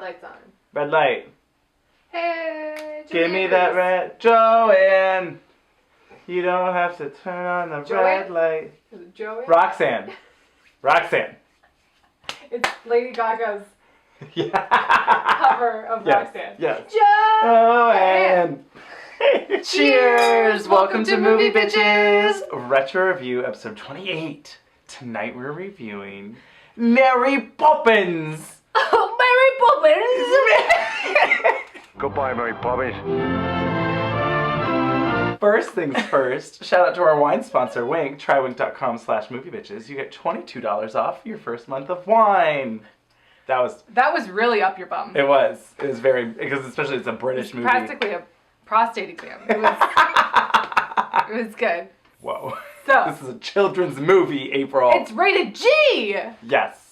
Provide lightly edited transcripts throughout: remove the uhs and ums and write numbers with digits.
light's on. Red light. Hey, Give me that red... Joanne! You don't have to turn on the red light. Is it Joanne? Roxanne. Roxanne. It's Lady Gaga's Yeah. cover of Roxanne. Yes. Joanne! Cheers! Welcome to Movie Bitches! Retro Review, episode 28. Tonight we're reviewing Mary Poppins! Oh, Mary Poppins! Goodbye, Mary Poppins. First things first, shout out to our wine sponsor, Wink, trywink.com/moviebitches. You get $22 off your first month of wine. That was really up your bum. It was very, because especially it's a British movie. Practically a prostate exam. It was good. Whoa. So, this is a children's movie, April. It's rated G! Yes.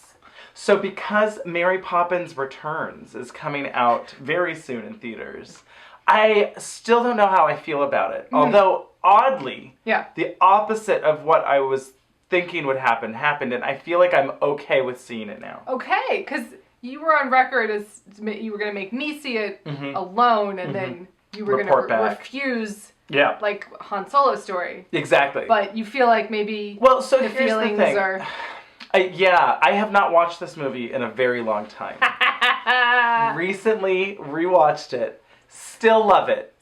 So because Mary Poppins Returns is coming out very soon in theaters, I still don't know how I feel about it. Although, oddly, the opposite of what I was thinking would happen happened, and I feel like I'm okay with seeing it now. Okay, because you were on record as you were going to make me see it alone, and then you were going to refuse, like, Han Solo's story. Exactly. But you feel like maybe the feelings are... I have not watched this movie in a very long time. Recently rewatched it. Still love it.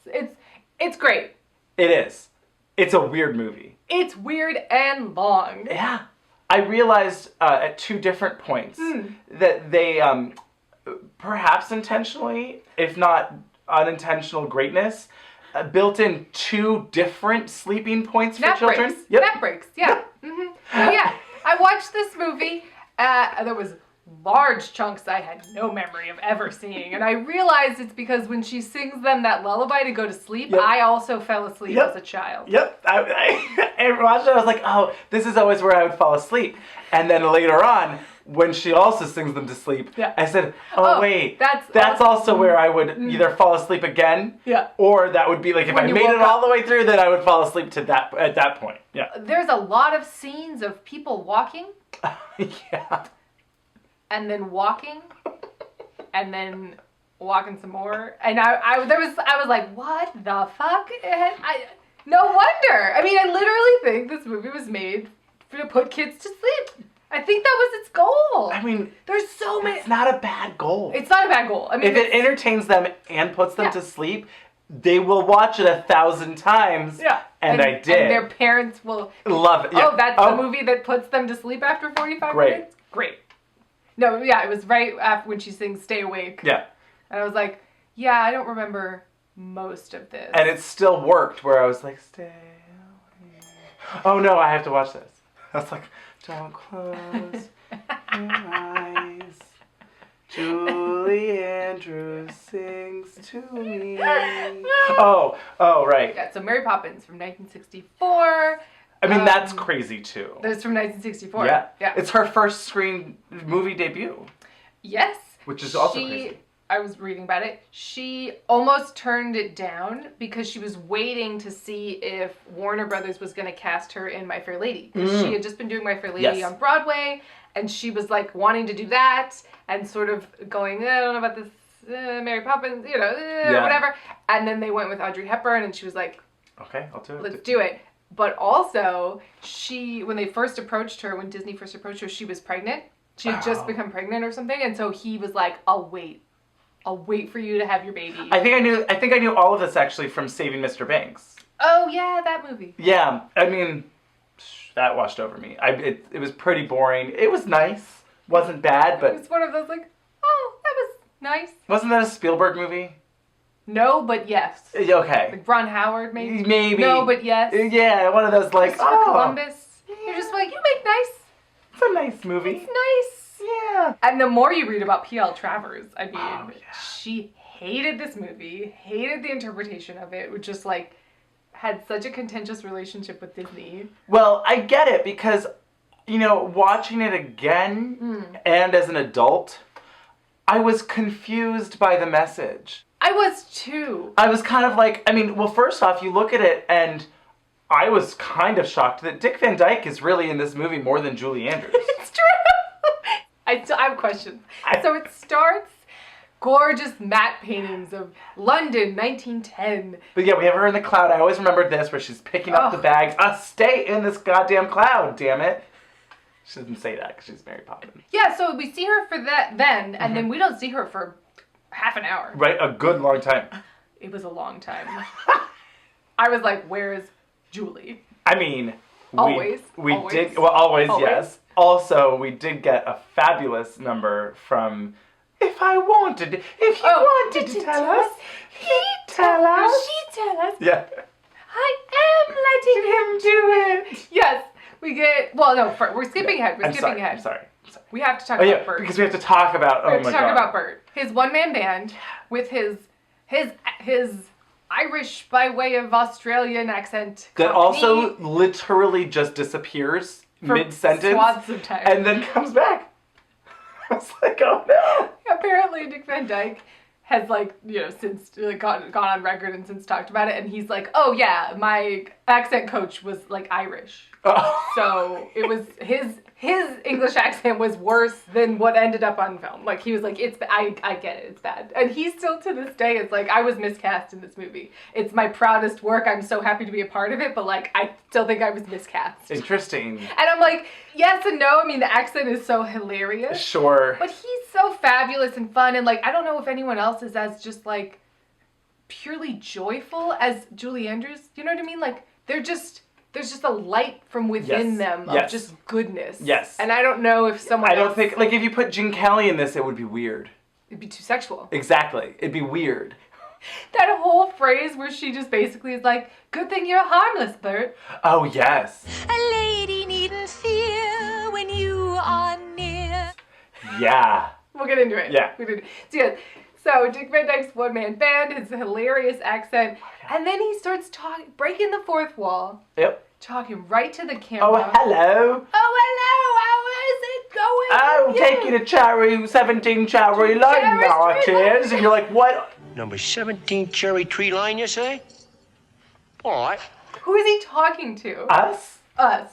It's great. It is. It's a weird movie. It's weird and long. Yeah. I realized at two different points that they, perhaps intentionally, if not unintentional greatness, built in two different sleeping points for children. Breaks. Nap breaks, yeah. So yeah, I watched this movie. There was large chunks I had no memory of ever seeing, and I realized it's because when she sings them that lullaby to go to sleep, I also fell asleep as a child. I watched it, I was like, oh, this is always where I would fall asleep. And then later on, when she also sings them to sleep, I said, oh wait, that's also where I would either fall asleep again, or that would be like, if I made it all the way through, then I would fall asleep at that point. Yeah. There's a lot of scenes of people walking. Yeah. And then walking, and then walking some more, and I was like, what the fuck? No wonder. I mean, I literally think this movie was made to put kids to sleep. I think that was its goal. I mean, there's so many. It's not a bad goal. It's not a bad goal. I mean, if it entertains them and puts them to sleep, they will watch it 1,000 times. Yeah. And I did. And their parents will love it. Yeah. Oh, that's the movie that puts them to sleep after 45 minutes? Great. No, yeah, it was right after when she sings Stay Awake. Yeah. And I was like, yeah, I don't remember most of this. And it still worked where I was like, stay awake. Oh no, I have to watch this. I was like, don't close your eyes. Julie Andrews sings to me. Oh, right. Yeah, so Mary Poppins from 1964. I mean, that's crazy, too. That's from 1964. Yeah. It's her first screen movie debut. Yes. Which is also crazy. I was reading about it. She almost turned it down because she was waiting to see if Warner Brothers was going to cast her in My Fair Lady. Because she had just been doing My Fair Lady on Broadway, and she was, like, wanting to do that, and sort of going, I don't know about this Mary Poppins, whatever. And then they went with Audrey Hepburn, and she was like, okay, I'll do it. Let's do it. But also, when Disney first approached her, she was pregnant. She had just become pregnant or something, and so he was like, I'll wait for you to have your baby. I think I knew all of this actually from Saving Mr. Banks. Oh yeah, that movie. Yeah, I mean, that washed over me. It was pretty boring. It was nice. Wasn't bad, but... It was one of those like, oh, that was nice. Wasn't that a Spielberg movie? No, but yes. Okay. Like Ron Howard, maybe? Maybe. No, but yes. Yeah, one of those like, Columbus. Yeah. You're just like, you make nice. It's a nice movie. It's nice. Yeah. And the more you read about P.L. Travers, I mean, she hated this movie, hated the interpretation of it, which just like had such a contentious relationship with Disney. Well, I get it because, watching it again and as an adult, I was confused by the message. I was too. I was kind of like, first off, you look at it and I was kind of shocked that DickManDyke is really in this movie more than Julie Andrews. It's true. I have questions. So it starts gorgeous matte paintings of London, 1910. But yeah, we have her in the cloud. I always remembered this, where she's picking up the bags. Stay in this goddamn cloud, damn it. She doesn't say that because she's Mary Poppins. Yeah, so we see her for that then, and then we don't see her for half an hour. Right, a good long time. It was a long time. I was like, where's Julie? I mean, always. Did, well, always, yes. Also, we did get a fabulous number from If I Wanted, if you wanted to tell us, he'd tell us. She'd tell us. Yeah. I am letting him do it. Yes. We get, well, no, we're skipping ahead. We're skipping ahead. I'm sorry. We have to talk about Bert. Because we have to talk about, we have to talk about Bert. His one-man band with his Irish by way of Australian accent. That also literally just disappears mid-sentence. Swaths of time. And then comes back. I was like, oh no. Apparently DickManDyke has since gone on record and since talked about it, and he's like, oh yeah, my accent coach was Irish. Oh. So it was his English accent was worse than what ended up on film. He was like, I get it, it's bad. And he still to this day is like, I was miscast in this movie. It's my proudest work. I'm so happy to be a part of it, but I still think I was miscast. Interesting. And I'm like, yes and no. I mean, the accent is so hilarious. Sure. But he's so fabulous and fun, and I don't know if anyone else is as just purely joyful as Julie Andrews. You know what I mean? There's just a light from within them of just goodness. Yes. And I don't know if someone I don't think, if you put Gene Kelly in this, it would be weird. It'd be too sexual. Exactly. It'd be weird. That whole phrase where she just basically is like, good thing you're harmless, Bert. Oh, yes. A lady needn't fear when you are near. Yeah. We'll get into it. Yeah. So DickManDyke's one-man band, his hilarious accent, and then he starts breaking the fourth wall. Yep. Talking right to the camera. Oh, hello. Oh, hello. How is it going? Take you to Cherry 17 Cherry Line Marches. And you're like, what? Number 17 Cherry Tree Line, you say? All right. Who is he talking to? Us,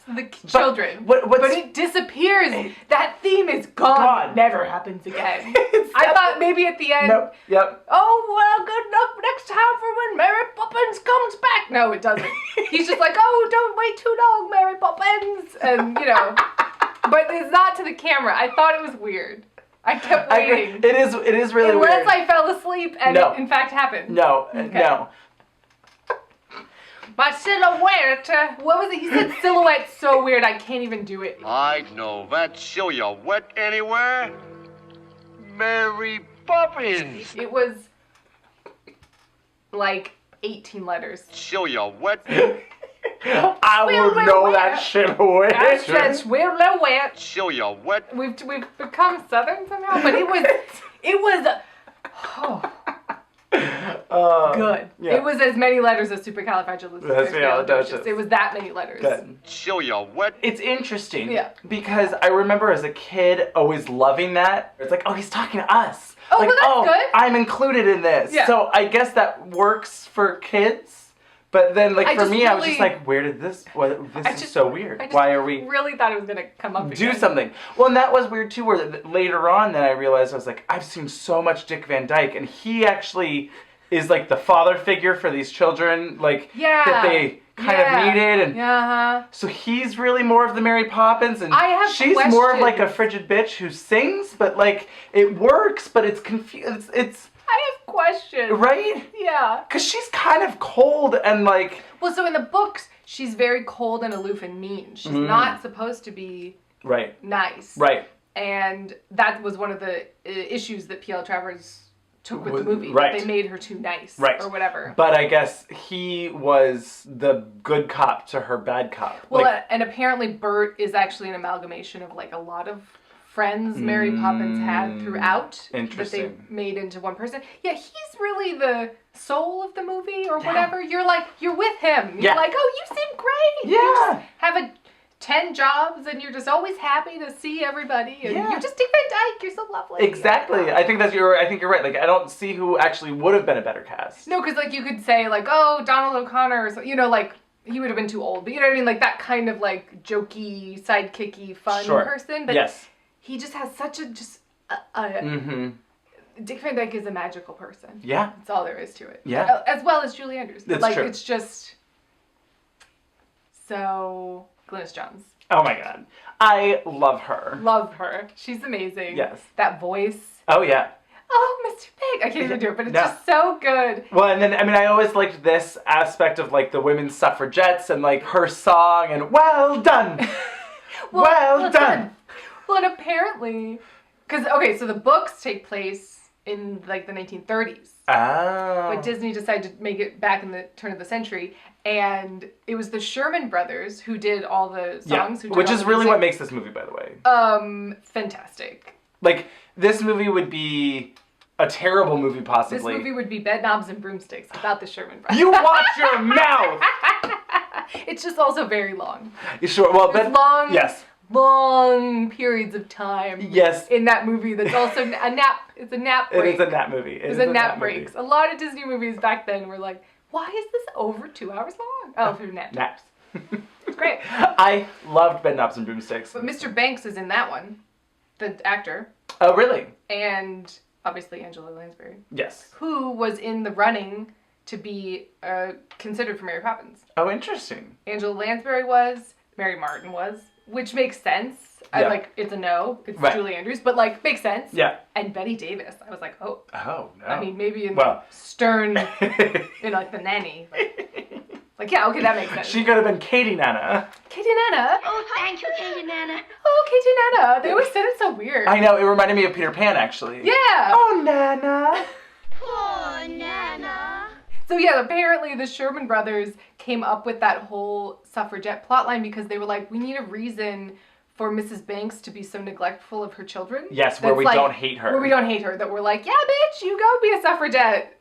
the children. But it disappears. That theme is gone. It never happens again. I thought maybe at the end. Nope. Yep. Oh, well, good luck next time for when Mary Poppins comes back. No, it doesn't. He's just like, oh, don't wait too long, Mary Poppins. And, but it's not to the camera. I thought it was weird. I kept waiting. It is really weird. Unless I fell asleep and it in fact happened. No, okay. No. My silhouette. What was it? He said silhouette so weird I can't even do it. I know that silhouette anywhere. Mary Poppins. It was 18 letters. Silhouette. I would know that silhouette. That's silhouette. Silhouette. We've become Southern somehow, but it was good. Yeah. It was as many letters as supercalifragilisticexpialidocious. It was that many letters. Good. Silhouette. It's interesting. Yeah. Because I remember as a kid always loving that. It's like, oh, he's talking to us. Oh, well, that's good. I'm included in this. Yeah. So I guess that works for kids. But then, for me, I was just like, where did this... This is so weird. Why are we... really thought it was going to come up do again. something. Well, and that was weird, too, where later on, then I realized, I was like, I've seen so much DickManDyke, and he actually is, the father figure for these children, that they kind of needed, and so he's really more of the Mary Poppins, and she's more of, a frigid bitch who sings, but, it works, but it's confused, it's... I have questions. Right? Yeah. Because she's kind of cold and Well, so in the books, she's very cold and aloof and mean. She's not supposed to be nice. Right. And that was one of the issues that P.L. Travers took with the movie. Right. They made her too nice. Right. Or whatever. But I guess he was the good cop to her bad cop. Well, and apparently Bert is actually an amalgamation of a lot of friends Mary Poppins had throughout that they made into one person. Yeah, he's really the soul of the movie or whatever. You're with him. You're like, oh, you seem great. Yeah. You just have 10 jobs and you're just always happy to see everybody. And you're just DickManDyke. You're so lovely. Exactly. I think you're right. I don't see who actually would have been a better cast. No, because you could say oh, Donald O'Connor, or so, he would have been too old. But you know what I mean? That kind of jokey, sidekicky, fun person. But yes. He just has such Dick Van Dyke is a magical person. Yeah. That's all there is to it. Yeah. As well as Julie Andrews. That's like, true. It's just... So... Glynis Johns. Oh my god. I love her. Love her. She's amazing. Yes. That voice. Oh, yeah. Oh, Mr. Big. I can't even do it, but it's just so good. Well, and then, I mean, I always liked this aspect of, like, the women's suffragettes and, like, her song and, well done! well done! Well, and apparently... Because, okay, so the books take place in, like, the 1930s. Oh. But Disney decided to make it back in the turn of the century. And it was the Sherman Brothers who did all the songs. Yeah, which is really what makes this movie, by the way. Fantastic. Like, this movie would be a terrible movie, possibly. This movie would be Bed Knobs and Broomsticks without the Sherman Brothers. You watch your mouth! It's just also very long. Sure, well, There's long... Yes. Long periods of time. Yes. In that movie that's also a nap. It's a nap break. It is a nap movie. It's a nap breaks. A lot of Disney movies back then were like, why is this over 2 hours long? Oh, for naps. Naps. It's great. I loved Bed Knobs and Broomsticks. But Mr. Banks is in that one. The actor. Oh, really? And obviously Angela Lansbury. Yes. Who was in the running to be considered for Mary Poppins. Oh, interesting. Angela Lansbury was. Mary Martin was. Which makes sense. Yeah. It's a no. It's right. Julie Andrews, but like makes sense. Yeah. And Bette Davis, I was like, oh. Oh no. I mean, maybe in Stern, like the nanny. Like, yeah, okay, that makes sense. She could have been Katie Nana. Katie Nana. Oh, thank you, Katie Nana. Oh, Katie Nana. They always said it so weird. I know. It reminded me of Peter Pan, actually. Yeah. Oh, Nana. Poor Nana. So yeah, apparently the Sherman Brothers came up with that whole suffragette plotline because they were like, we need a reason for Mrs. Banks to be so neglectful of her children. Yes, where we don't hate her. Where we don't hate her. That we're like, yeah, bitch, you go be a suffragette.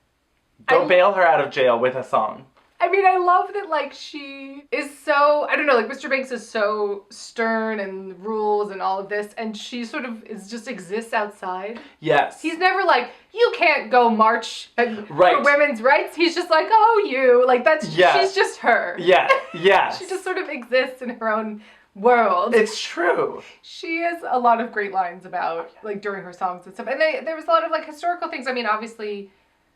Go bail her out of jail with a song. I mean, I love that, like, she is so, I don't know, like, Mr. Banks is so stern and rules and all of this, and she sort of just exists outside. Yes. He's never like, you can't go march right. for women's rights. He's just like, oh, you. Like, she's just her. Yeah, yes. She just sort of exists in her own world. It's true. She has a lot of great lines about, like, during her songs and stuff. And there was a lot of, like, historical things. I mean, obviously,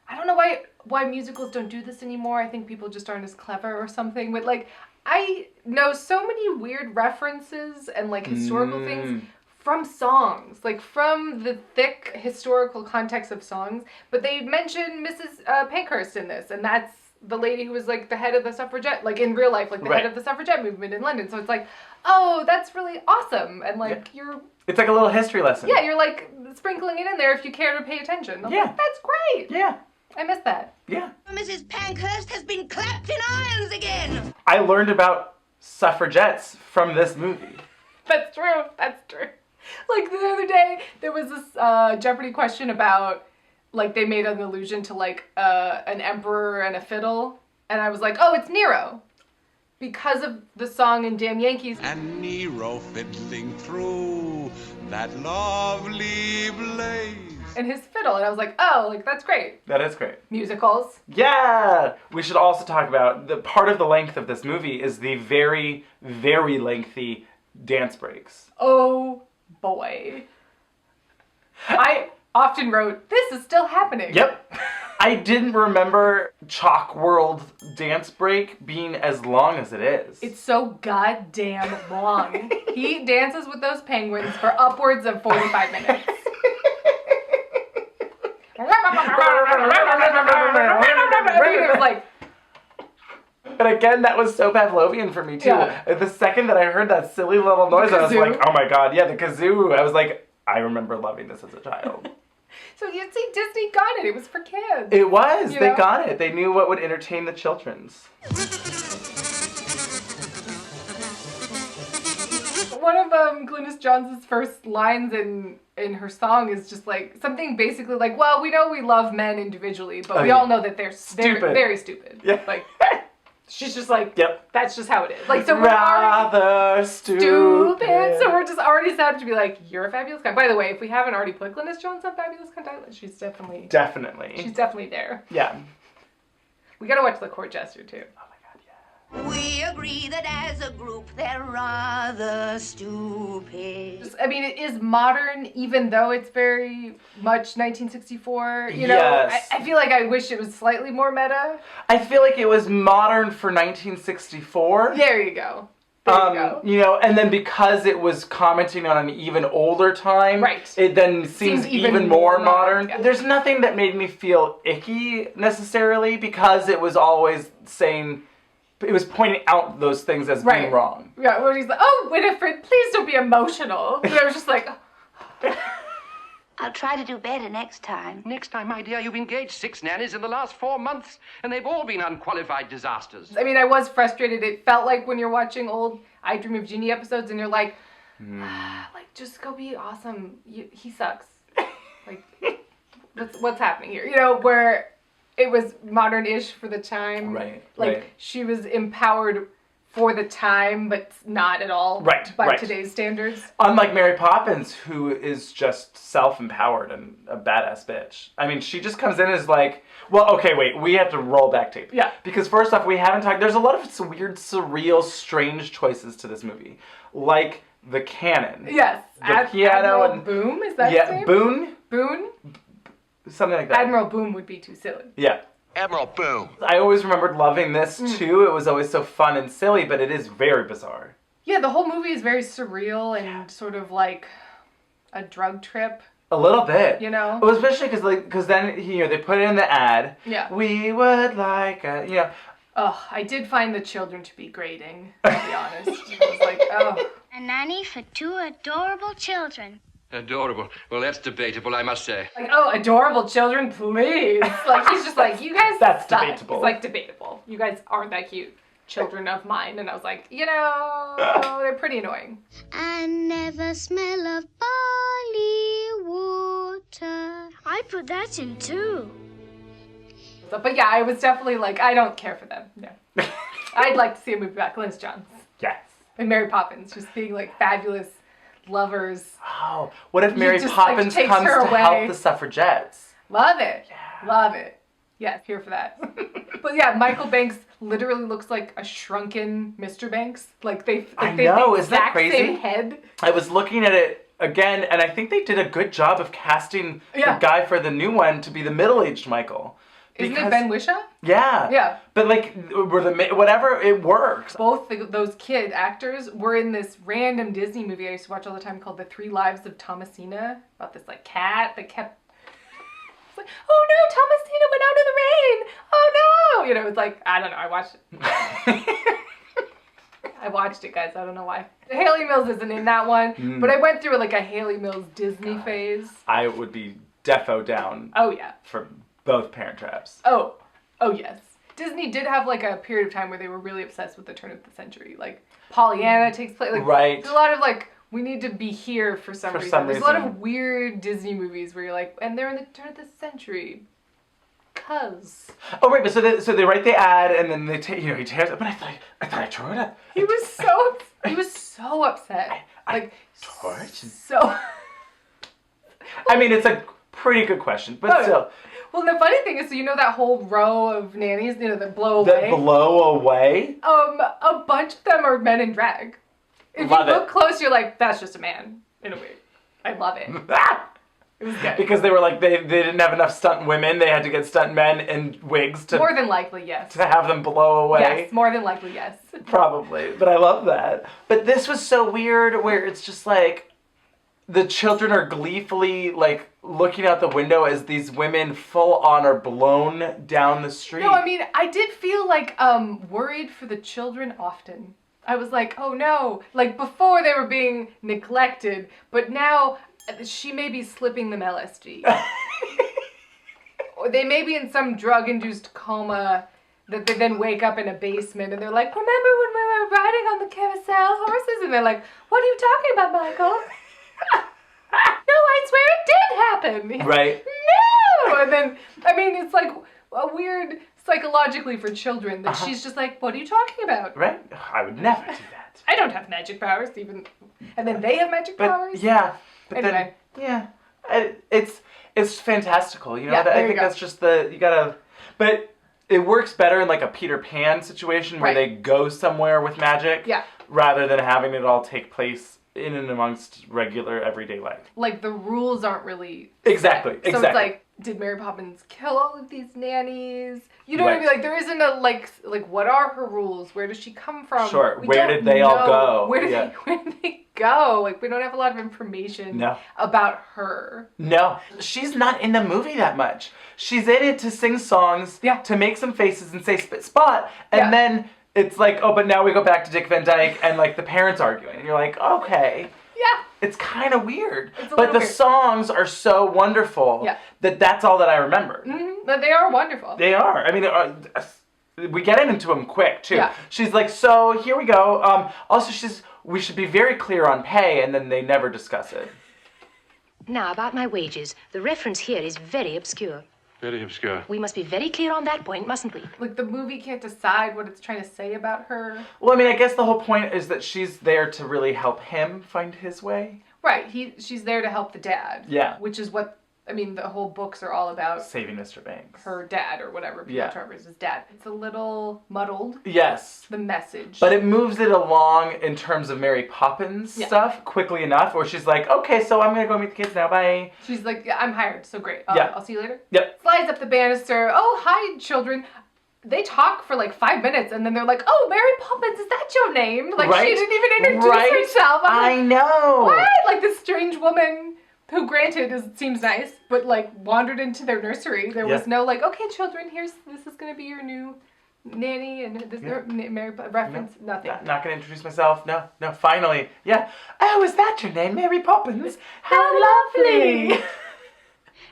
I don't know why musicals don't do this anymore. I think people just aren't as clever or something. But, like, I know so many weird references and, like, historical things from songs. Like, from the thick historical context of songs. But they mention Mrs. Pankhurst in this. And that's the lady who was, like, the head of the suffragette, like, in real life, like, the head of the suffragette movement in London. So it's like, oh, that's really awesome. And, like, It's like a little history lesson. Yeah, you're, like, sprinkling it in there if you care to pay attention. I'm like, that's great. Yeah. I missed that. Yeah. Mrs. Pankhurst has been clapped in irons again. I learned about suffragettes from this movie. That's true. That's true. Like, the other day, there was this Jeopardy question about, like, they made an allusion to, like, an emperor and a fiddle. And I was like, oh, it's Nero. Because of the song in Damn Yankees. And Nero fiddling through that lovely blaze. And his fiddle. And I was like, oh, like, that's great. That is great. Musicals. Yeah! We should also talk about, the part of the length of this movie is the very, very lengthy dance breaks. Oh, boy. I often wrote, this is still happening. Yep. I didn't remember Chalk World dance break being as long as it is. It's so goddamn long. He dances with those penguins for upwards of 45 minutes. It was like... But again, that was so Pavlovian for me too. Yeah. The second that I heard that silly little noise, I was kazoo. like, oh my god, yeah, the kazoo. I was like, I remember loving this as a child. So you see, Disney got it. It was for kids. It was. You They know? got it. They knew what would entertain the children's. One of Glynis Johns' first lines in her song is just like something basically like, well, we know we love men individually, but we all know that they're very stupid. Yeah. Like, she's just like, yep. That's just how it is. Like, so we're rather stupid. So we're just already set up to be like, you're a fabulous cunt. By the way, if we haven't already put Glynis Johns on Fabulous Cunt Island, she's definitely definitely there. Yeah. We gotta watch The Court Jester too. Oh my god, yeah. We agree that as a group they're rather stupid. I mean, it is modern, even though it's very much 1964. You know, Yes. I feel like I wish it was slightly more meta. I feel like it was modern for 1964. There you go. There you go. You know, and then because it was commenting on an even older time, Right. it then seems even more modern. Yeah. There's nothing that made me feel icky necessarily because it was always saying, it was pointing out those things as being wrong. Yeah, where he's like, oh, Winifred, please don't be emotional. And I was just like, I'll try to do better next time. Next time, my dear, you've engaged 6 nannies in the last 4 months, and they've all been unqualified disasters. I mean, I was frustrated. It felt like when you're watching old I Dream of Jeannie episodes and you're like, just go be awesome. He sucks. Like, what's happening here? You know, where it was modern-ish for the time. Right, Like, right. she was empowered for the time, but not at all by today's standards. Unlike Mary Poppins, who is just self-empowered and a badass bitch. I mean, she just comes in as like, well, okay, wait, we have to roll back tape. Yeah. Because first off, we haven't talked, there's a lot of weird, surreal, strange choices to this movie. Like the cannon. Yes. The piano Admiral and... Boom, is that his name? Boone? Boone? Something like that. Admiral Boom would be too silly. Yeah. Admiral Boom. I always remembered loving this too. It was always so fun and silly, but it is very bizarre. Yeah, the whole movie is very surreal and sort of like a drug trip. A little bit. You know? Well, especially because then, you know, they put it in the ad. Yeah. We would like a, you know. Oh, I did find the children to be grating, to be honest. I was like, oh. A nanny for 2 adorable children. Adorable. Well, that's debatable, I must say. Like, oh, adorable children, please. Like, he's just like, you guys That's suck. debatable. It's like, debatable. You guys aren't that cute. Children of mine. And I was like, you know, they're pretty annoying. I never smell of barley water. I put that in too. But yeah, I was definitely like, I don't care for them. No. I'd like to see a movie about Glynis Johns. Yes. And Mary Poppins just being like fabulous lovers. Oh, what if Mary just, Poppins takes comes her to away. help the suffragettes? Love it. Yeah. Love it. Yes, here for that. But yeah, Michael Banks literally looks like a shrunken Mr. Banks. Like they I they know, the isn't that exact crazy? same head. I was looking at it again, and I think they did a good job of casting the guy for the new one to be the middle-aged Michael. Isn't it Ben Whishaw? Yeah. Yeah. But like, whatever, it works. Both those kid actors were in this random Disney movie I used to watch all the time called The 3 Lives of Thomasina, about this like cat that kept... It's like, oh no, Thomasina went out in the rain! Oh no! You know, it's like, I don't know, I watched it. I watched it, guys, I don't know why. Haley Mills isn't in that one, but I went through like a Haley Mills Disney phase. I would be defo down. Oh yeah. For both Parent Traps. Oh yes. Disney did have like a period of time where they were really obsessed with the turn of the century. Like Pollyanna takes place. Like, right. There's a lot of like, we need to be here for some reason. There's a lot of weird Disney movies where you're like, and they're in the turn of the century. Cause. Oh right, but so they write the ad and then they he tears it. But I thought I tore it up. He was so upset. I tore it. So. I mean, it's a pretty good question, but still. Well, the funny thing is, so you know that whole row of nannies, you know, that blow away? That blow away? A bunch of them are men in drag. If you look close, you're like, that's just a man, in a way. I love it. It was good. Because they were like, they didn't have enough stunt women, they had to get stunt men in wigs to... More than likely, yes. To have them blow away. Yes, more than likely, yes. Probably, but I love that. But this was so weird where it's just like... The children are gleefully, like, looking out the window as these women full-on are blown down the street. No, I mean, I did feel, like, worried for the children often. I was like, oh no. Like, before they were being neglected, but now she may be slipping them LSD. Or they may be in some drug-induced coma that they then wake up in a basement and they're like, remember when we were riding on the carousel horses? And they're like, what are you talking about, Michael? No, I swear it did happen. Right. No! And then, I mean, it's like a weird, psychologically for children, that she's just like, what are you talking about? Right? I would never do that. I don't have magic powers, even. And then they have magic powers? Yeah. But anyway. Then, yeah. It's fantastical, you know? Yeah, I think that's just you gotta... But it works better in like a Peter Pan situation where they go somewhere with magic rather than having it all take place in and amongst regular everyday life. Like the rules aren't really Exactly. So it's like, did Mary Poppins kill all of these nannies? You know what I mean? Like there isn't a like what are her rules? Where does she come from? Sure. Where did they all go? Where did they go? Like we don't have a lot of information about her. No. She's not in the movie that much. She's in it to sing songs, to make some faces and say spot, and then it's like, oh, but now we go back to DickManDyke and like the parents arguing. And you're like, okay. Yeah. It's kind of weird. But the songs are so wonderful that that's all that I remember. Mm-hmm. But they are wonderful. They are. I mean, we get into them quick, too. Yeah. She's like, so here we go. Also, we should be very clear on pay, and then they never discuss it. Now, about my wages. The reference here is very obscure. Very obscure. We must be very clear on that point, mustn't we? Like, the movie can't decide what it's trying to say about her. Well, I mean, I guess the whole point is that she's there to really help him find his way. Right. She's there to help the dad. Yeah. Which is what, I mean, the whole books are all about. Saving Mr. Banks. Her dad, or whatever. Peter Travers' dad. It's a little muddled. Yes. The message. But it moves it along in terms of Mary Poppins stuff quickly enough, where she's like, okay, so I'm going to go meet the kids now, bye. She's like, I'm hired, so great. I'll see you later. Yep. Slides up the banister. Oh, hi, children. They talk for like 5 minutes, and then they're like, oh, Mary Poppins, is that your name? Like, she didn't even introduce herself. I know. What? Like, this strange woman who, granted, seems nice, but, like, wandered into their nursery. There was no, like, okay, children, this is going to be your new nanny, and this Mary reference, nothing. Not going to introduce myself. No, finally. Yeah. Oh, is that your name, Mary Poppins? How lovely.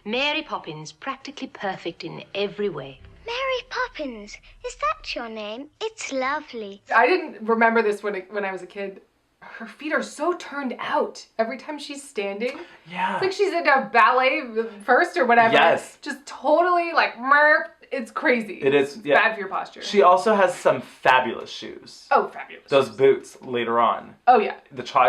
Mary Poppins, practically perfect in every way. Mary Poppins, is that your name? It's lovely. I didn't remember this when I was a kid. Her feet are so turned out every time she's standing. Yeah. It's like she's in a ballet first or whatever. Yes. Just totally like, merp. It's crazy. It is. It's bad for your posture. She also has some fabulous shoes. Oh, fabulous. Those boots later on. Oh, yeah.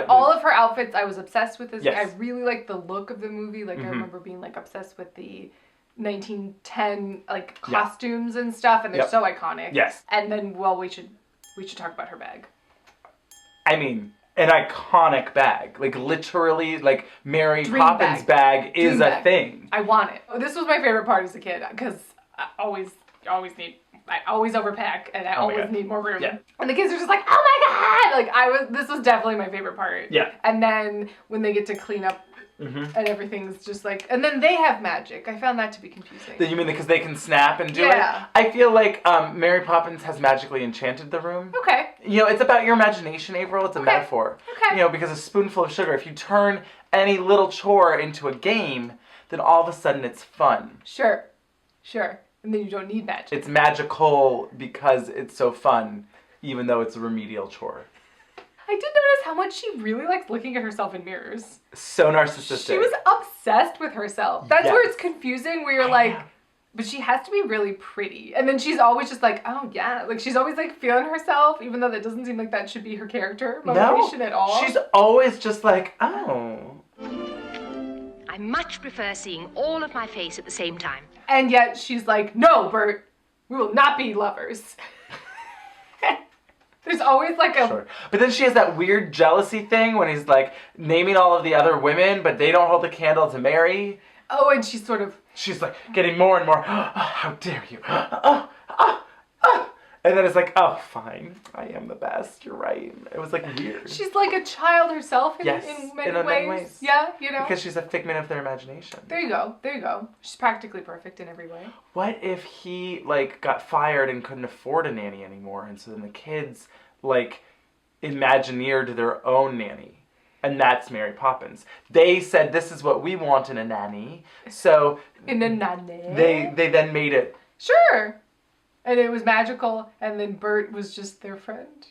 All of her outfits, I was obsessed with this. Yes. I really like the look of the movie. Like, I remember being like obsessed with the 1910 like costumes and stuff, and they're so iconic. Yes. And then, we should talk about her bag. I mean, an iconic bag. Like, literally, like, Mary Poppins bag is a thing. I want it. This was my favorite part as a kid, because I always overpack, and I always need more room. Yeah. And the kids are just like, oh my god! Like, this was definitely my favorite part. Yeah. And then, when they get to clean up and everything's just like, and then they have magic. I found that to be confusing. You mean because they can snap and do it? I feel like Mary Poppins has magically enchanted the room. Okay. You know, it's about your imagination, Avaryl. It's a metaphor. Okay. You know, because a spoonful of sugar, if you turn any little chore into a game, then all of a sudden it's fun. Sure. And then you don't need magic. It's magical because it's so fun, even though it's a remedial chore. I did notice how much she really likes looking at herself in mirrors. So narcissistic. She was obsessed with herself. That's where it's confusing, where you're like, but she has to be really pretty. And then she's always just like, oh yeah. Like, she's always like feeling herself, even though that doesn't seem like that should be her character motivation at all. She's always just like, oh. I much prefer seeing all of my face at the same time. And yet she's like, no, Bert, we will not be lovers. There's always like a... Sure. But then she has that weird jealousy thing when he's like naming all of the other women, but they don't hold the candle to Mary. Oh, and she's sort of... She's like getting more and more, oh, how dare you. And then it's like, oh, fine. I am the best. You're right. It was like weird. She's like a child herself in many ways. Yeah, you know. Because she's a figment of their imagination. There you go. She's practically perfect in every way. What if he, like, got fired and couldn't afford a nanny anymore, and so then the kids, like, imagineered their own nanny? And that's Mary Poppins. They said, this is what we want in a nanny. So... In a nanny? They then made it... Sure! And it was magical, and then Bert was just their friend.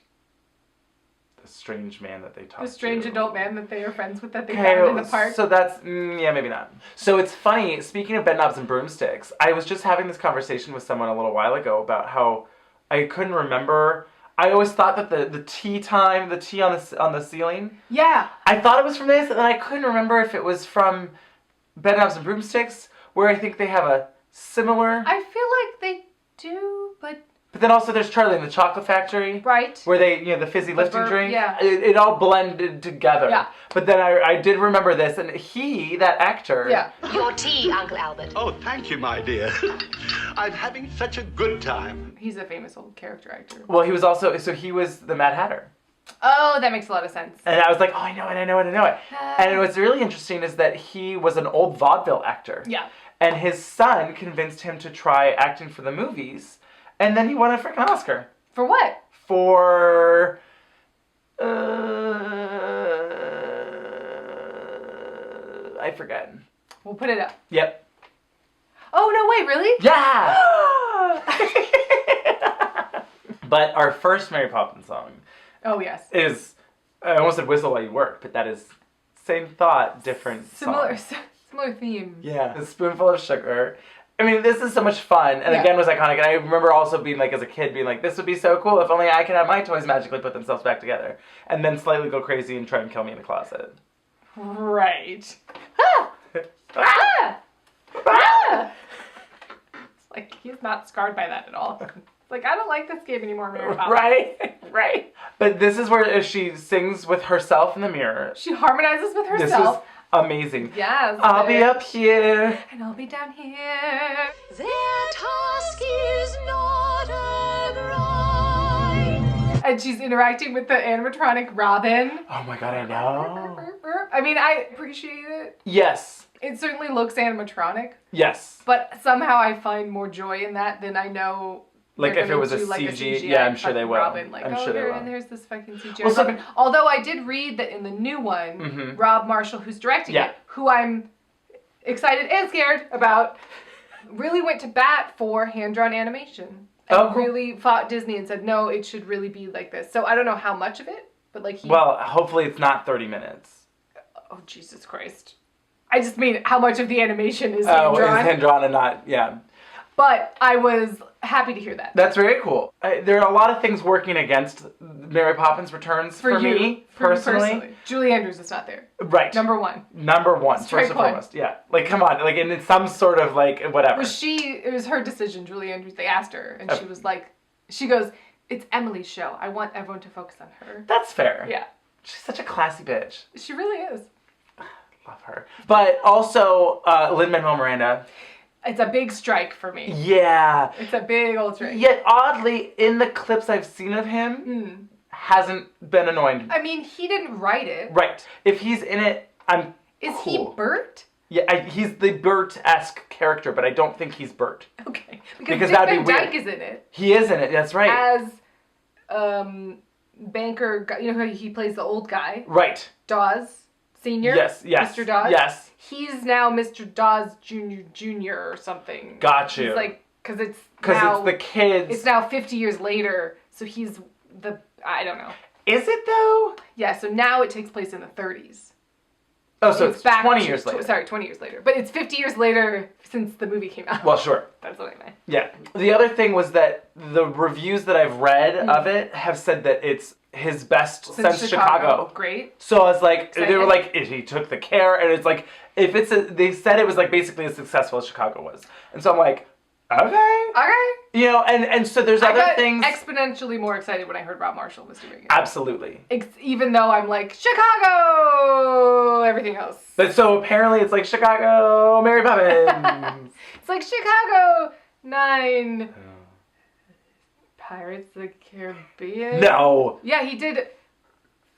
The strange man that they talked to. The strange adult man that they are friends with, that they found in the park. So that's, maybe not. So it's funny, speaking of bedknobs and broomsticks, I was just having this conversation with someone a little while ago about how I couldn't remember... I always thought that the tea time, the tea on the ceiling. Yeah. I thought it was from this, and then I couldn't remember if it was from Bedknobs and Broomsticks, where I think they have a similar... I feel like they do But then also there's Charlie and the Chocolate Factory. Right. Where they, the fizzy lifting drink. Yeah. It all blended together. Yeah. But then I did remember this, and that actor. Yeah. Your tea, Uncle Albert. Oh, thank you, my dear. I'm having such a good time. He's a famous old character actor. Well, he was also, he was the Mad Hatter. Oh, that makes a lot of sense. And I was like, oh, I know it. And what's really interesting is that he was an old vaudeville actor. Yeah. And his son convinced him to try acting for the movies. And then he won a freaking Oscar. For what? For... I forget. We'll put it up. Yep. Oh, no way, really? Yeah! But our first Mary Poppins song... Oh, yes. Is... I almost said Whistle While You Work, but that is same thought, different song. Similar theme. Yeah. A spoonful of sugar. I mean, this is so much fun, and again was iconic, and I remember also being like, as a kid, being like, this would be so cool if only I could have my toys magically put themselves back together, and then slightly go crazy and try and kill me in the closet. Right. Ah! Ah! Ah! It's like, he's not scarred by that at all. It's like, I don't like this game anymore, Mary Poppins. Right. But this is where she sings with herself in the mirror. She harmonizes with herself. This is amazing. Yes. I'll be up here. And I'll be down here. Their task is not a grind. And she's interacting with the animatronic Robin. Oh my god, I know. I mean, I appreciate it. Yes. It certainly looks animatronic. Yes. But somehow I find more joy in that than I know. Like if it was a CG, yeah, I'm sure they will. Robin, like, I'm sure they will. And there's this fucking CGI Well, Robin. Although I did read that in the new one, Rob Marshall, who's directing it, who I'm excited and scared about, really went to bat for hand-drawn animation. And really fought Disney and said, no, it should really be like this. So I don't know how much of it, but like Well, hopefully it's not 30 minutes. Oh, Jesus Christ. I just mean how much of the animation is hand-drawn. Oh, is hand-drawn and not, yeah. But I was happy to hear that. That's very cool. There are a lot of things working against Mary Poppins Returns for me, personally. Julie Andrews is not there. Right. Number one. First and foremost. Yeah. Like, come on. Like, and it's some sort of, like, whatever. It was her decision, Julie Andrews. They asked her, and she was like, she goes, it's Emily's show. I want everyone to focus on her. That's fair. Yeah. She's such a classy bitch. She really is. Love her. But also, Lin-Manuel Miranda. It's a big strike for me. Yeah. It's a big old strike. Yet, oddly, in the clips I've seen of him, hasn't been annoying. I mean, he didn't write it. Right. If he's in it, I'm Is cool. he Bert? Yeah, he's the Bert-esque character, but I don't think he's Bert. Okay. Because that'd be weird. Dyke is in it. He is in it, that's right. As, banker, you know how he plays the old guy? Right. Dawes Sr.? Yes. Mr. Dawes? Yes. He's now Mr. Dawes Jr. or something. Got you. He's like, because it's the kids. It's now 50 years later, so he's I don't know. Is it though? Yeah, so now it takes place in the 30s. Oh, so it's 20 years later. Sorry, 20 years later. But it's 50 years later since the movie came out. Well, sure. That's what I meant. Yeah. The other thing was that the reviews that I've read of it have said that it's his best since Chicago. Great. So I was like, they were like, he took the care, and it's like, they said it was like basically as successful as Chicago was. And so I'm like, okay. You know, and so there's other things. Exponentially more excited when I heard Rob Marshall was doing it. Absolutely. Even though I'm like, Chicago, everything else. But so apparently it's like Chicago, Mary Poppins. It's like Chicago 9. Pirates of the Caribbean. No. Yeah, he did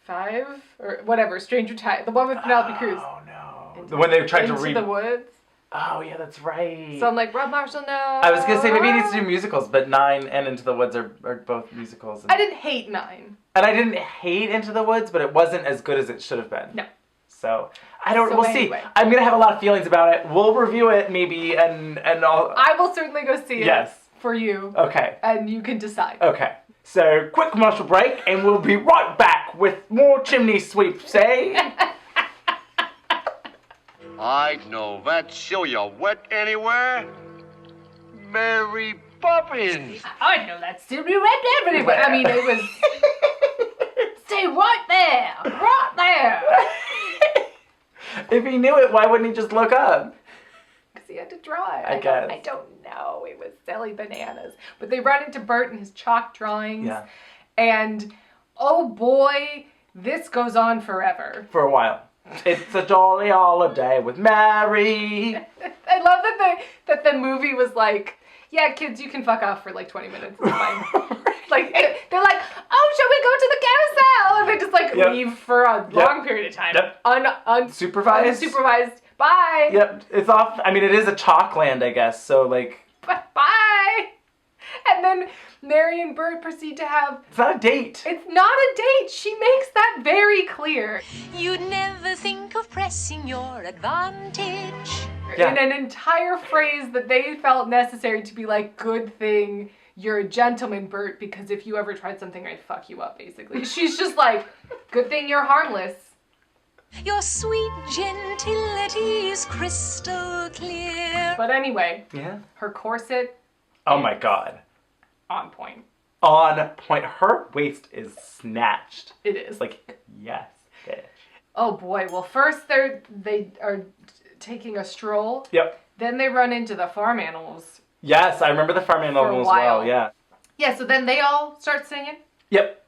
5 or whatever. Stranger Tides, the one with Penelope Cruz. Oh no. When they tried to Into the Woods. Oh yeah, that's right. So I'm like, Rob Marshall, no. I was gonna say maybe he needs to do musicals, but 9 and Into the Woods are both musicals. I didn't hate 9. And I didn't hate Into the Woods, but it wasn't as good as it should have been. No. So we'll see. I'm gonna have a lot of feelings about it. We'll review it maybe and all. I will certainly go see it. Yes. For you. Okay. And you can decide. Okay. So quick commercial break, and we'll be right back with more chimney sweeps, eh? I know that silly wet anywhere. Mary Poppins. I know that silly red everywhere. I mean, it was. Stay right there. Right there. If he knew it, why wouldn't he just look up? Because he had to draw it. I guess. I don't know. It was silly bananas. But they run into Bert and his chalk drawings. Yeah. And, oh boy, this goes on forever. For a while. It's a jolly holiday with Mary. I love that the movie was like, yeah, kids, you can fuck off for like 20 minutes. It's fine. Like, they're like, oh, shall we go to the carousel? And they just like leave for a long period of time. Yep. Unsupervised. Unsupervised. Bye. Yep. It's off. I mean, it is a chalk land, I guess. So like. Bye. And then Mary and Bert proceed to have... It's not a date. It's not a date. She makes that very clear. You'd never think of pressing your advantage. Yeah. In an entire phrase that they felt necessary to be like, good thing you're a gentleman, Bert, because if you ever tried something, I'd fuck you up, basically. She's just like, good thing you're harmless. Your sweet gentility is crystal clear. But anyway, yeah, her corset... Oh my God. On point. On point. Her waist is snatched. It is. Like, yes, bitch. Oh boy. Well, first they are taking a stroll. Yep. Then they run into the farm animals. Yes, I remember the farm animals as well, yeah. Yeah, so then they all start singing. Yep.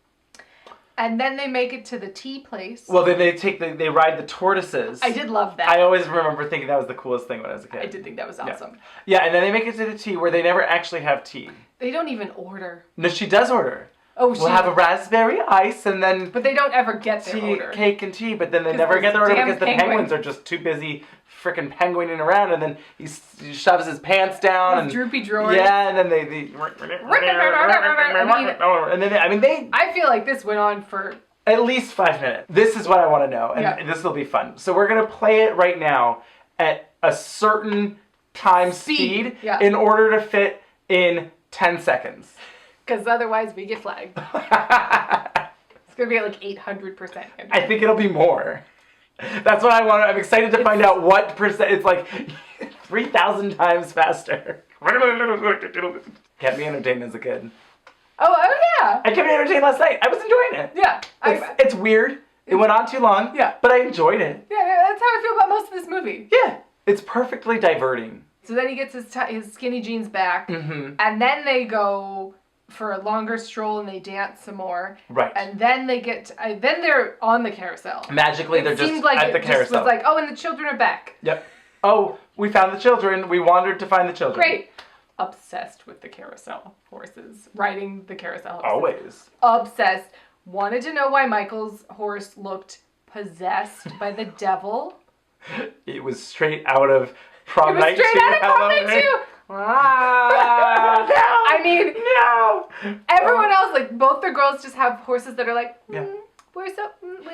And then they make it to the tea place. Well, then they ride the tortoises. I did love that. I always remember thinking that was the coolest thing when I was a kid. I did think that was awesome. Yeah, and then they make it to the tea where they never actually have tea. They don't even order. No, she does order. Oh, we'll have a raspberry ice and then... But they don't ever get their order. Cake and tea, but then they never get their order because the penguins are just too busy frickin' penguining around, and then he shoves his pants down. His droopy drawers. Yeah, and then they I feel like this went on for... At least 5 minutes. This is what I want to know, and this will be fun. So we're going to play it right now at a certain time speed in order to fit in 10 seconds. Because otherwise we get flagged. It's going to be at like 800%. I think it'll be more. That's what I want. I'm excited to find out what percent. It's like 3,000 times faster. Kept me entertained as a kid. Oh yeah! I kept me entertained last night. I was enjoying it. Yeah. It's weird. It went on too long. Yeah. But I enjoyed it. Yeah, that's how I feel about most of this movie. Yeah. It's perfectly diverting. So then he gets his skinny jeans back. Mm-hmm. And then they go for a longer stroll and they dance some more. Right. And then they then they're on the carousel. Magically, they're just at the carousel. It was like, oh, and the children are back. Yep. Oh, we found the children. We wandered to find the children. Great. Obsessed with the carousel horses. Riding the carousel horses. Always. Obsessed. Wanted to know why Michael's horse looked possessed by the devil. It was straight out of Prom Night 2. It was straight out of Prom Night 2. Ah. No. I mean, no. Everyone else, like, both the girls just have horses that are like, we have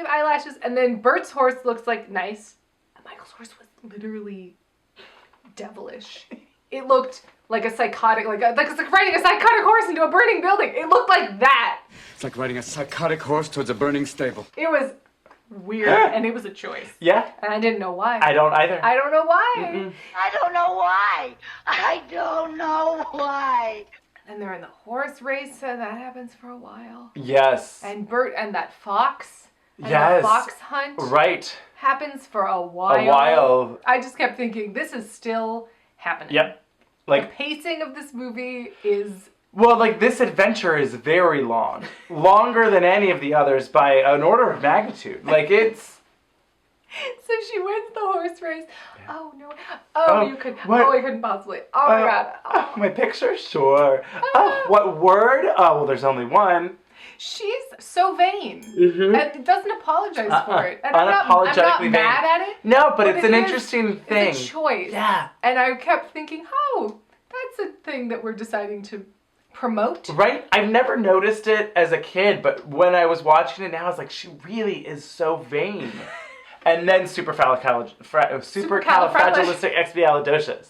eyelashes. And then Bert's horse looks like nice. And Michael's horse was literally devilish. It looked like a psychotic, it's like riding a psychotic horse into a burning building. It looked like that. It's like riding a psychotic horse towards a burning stable. It was weird, and it was a choice. Yeah. And I didn't know why. I don't either. I don't know why. Mm-mm. I don't know why. I don't know why. And they're in the horse race, and that happens for a while. Yes. And Bert and that fox. And yes. the fox hunt. Right. Happens for a while. I just kept thinking, this is still happening. Yep. Like, the pacing of this movie is... Well, like, this adventure is very long. Longer than any of the others by an order of magnitude. Like, it's... So she wins the horse race. Yeah. Oh, no. Oh, you could... What? Oh, I couldn't possibly. Oh, my God. Oh, my picture? Sure. Oh, what word? Oh, well, there's only one. She's so vain. Mm-hmm. And doesn't apologize for it. And Unapologetically I'm not mad at it. No, but it's an interesting thing. It's a choice. Yeah. And I kept thinking, oh, that's a thing that we're deciding to promote. Right? I've never noticed it as a kid, but when I was watching it now, I was like, she really is so vain. And then supercalifragilisticexpialidocious.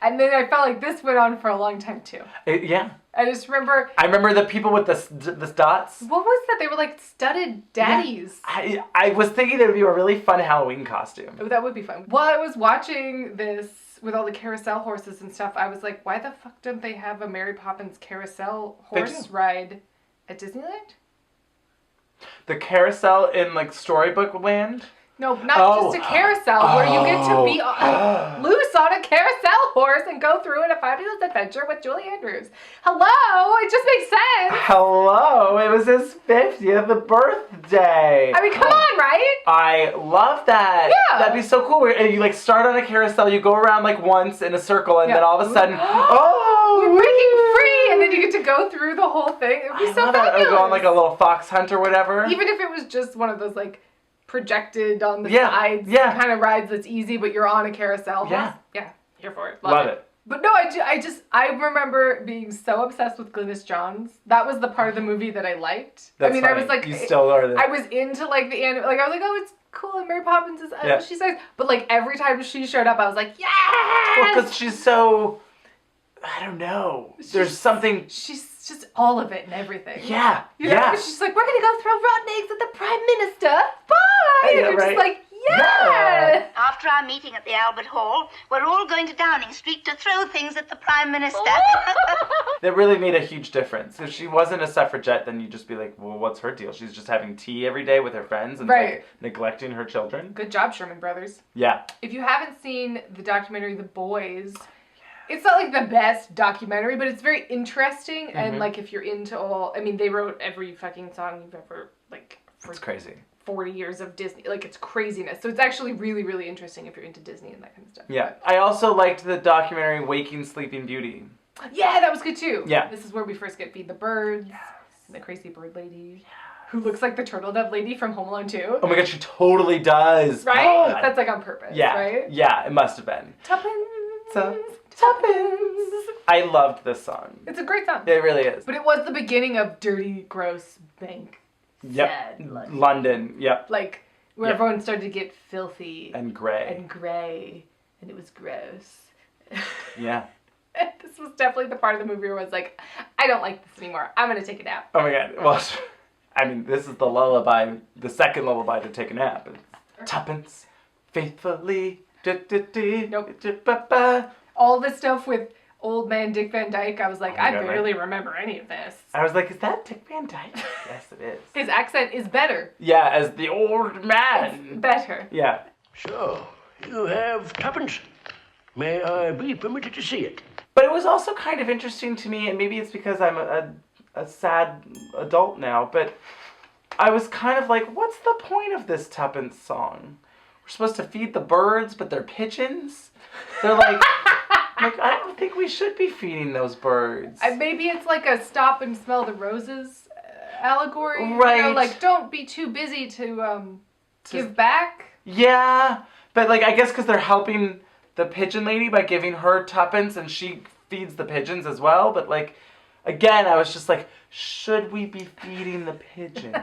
And then I felt like this went on for a long time, too. Yeah. I just remember... I remember the people with the dots. What was that? They were like studded daddies. Yeah. I was thinking it would be a really fun Halloween costume. Oh, that would be fun. While I was watching this with all the carousel horses and stuff, I was like, why the fuck don't they have a Mary Poppins carousel horse ride at Disneyland? The carousel in, like, Storybook Land? No, not just a carousel where you get to be loose on a carousel horse and go through in a fabulous adventure with Julie Andrews. Hello, it just makes sense. Hello, it was his 50th birthday. I mean, come on, right? I love that. Yeah. That'd be so cool. You like start on a carousel, you go around like once in a circle, and then all of a sudden, we're breaking free, and then you get to go through the whole thing. It'd be so fabulous. Or go on like a little fox hunt or whatever. Even if it was just one of those like projected on the sides kind of rides that's easy, but you're on a carousel. Yeah. Yeah, here for it. Love it. But no, I remember being so obsessed with Glynis Johns. That was the part of the movie that I liked. That's funny. I was like, you still are there. I was into like the anime. Like I was like, oh, it's cool. And Mary Poppins is she's nice. But like every time she showed up, I was like, yes. Well, because she's so, I don't know. There's something. She's just all of it and everything. Yeah. You know, she's like, we're gonna go throw rotten eggs at the Prime Minister. Bye. And you're just like, yeah. After our meeting at the Albert Hall, we're all going to Downing Street to throw things at the Prime Minister. That really made a huge difference. If she wasn't a suffragette, then you'd just be like, well, what's her deal? She's just having tea every day with her friends and like, neglecting her children. Good job, Sherman Brothers. Yeah. If you haven't seen the documentary The Boys, it's not like the best documentary, but it's very interesting. Mm-hmm. And like if you're into they wrote every fucking song you've ever It's crazy. 40 years of Disney. Like, it's craziness. So it's actually really, really interesting if you're into Disney and that kind of stuff. Yeah. I also liked the documentary Waking Sleeping Beauty. Yeah, that was good too. Yeah. This is where we first get Feed the Birds. Yes. And the crazy bird lady. Who looks like the turtle dove lady from Home Alone 2. Oh my god, she totally does. Right? Oh, that's like on purpose, yeah. right? Yeah, it must have been. Tuppence. I loved this song. It's a great song. It really is. But it was the beginning of dirty, gross bank. Yep. London. Yep. Like, where everyone started to get filthy. And gray. And it was gross. Yeah. This was definitely the part of the movie where I was like, I don't like this anymore. I'm going to take a nap. Oh my god. Well, I mean, this is the lullaby, the second lullaby to take a nap. Tuppence, faithfully. Nope. All this stuff with old man DickManDyke, I was like, I barely remember any of this. I was like, is that DickManDyke? Yes, it is. His accent is better. Yeah, as the old man. It's better. Yeah. So, you have tuppence. May I be permitted to see it? But it was also kind of interesting to me, and maybe it's because I'm a sad adult now, but I was kind of like, what's the point of this Tuppence song? We're supposed to feed the birds, but they're pigeons? They're like... I don't think we should be feeding those birds. Maybe it's like a stop and smell the roses allegory. Right. You know, like, don't be too busy to give back. Yeah. But, like, I guess because they're helping the pigeon lady by giving her tuppence and she feeds the pigeons as well. But, like, again, I was just like, should we be feeding the pigeons?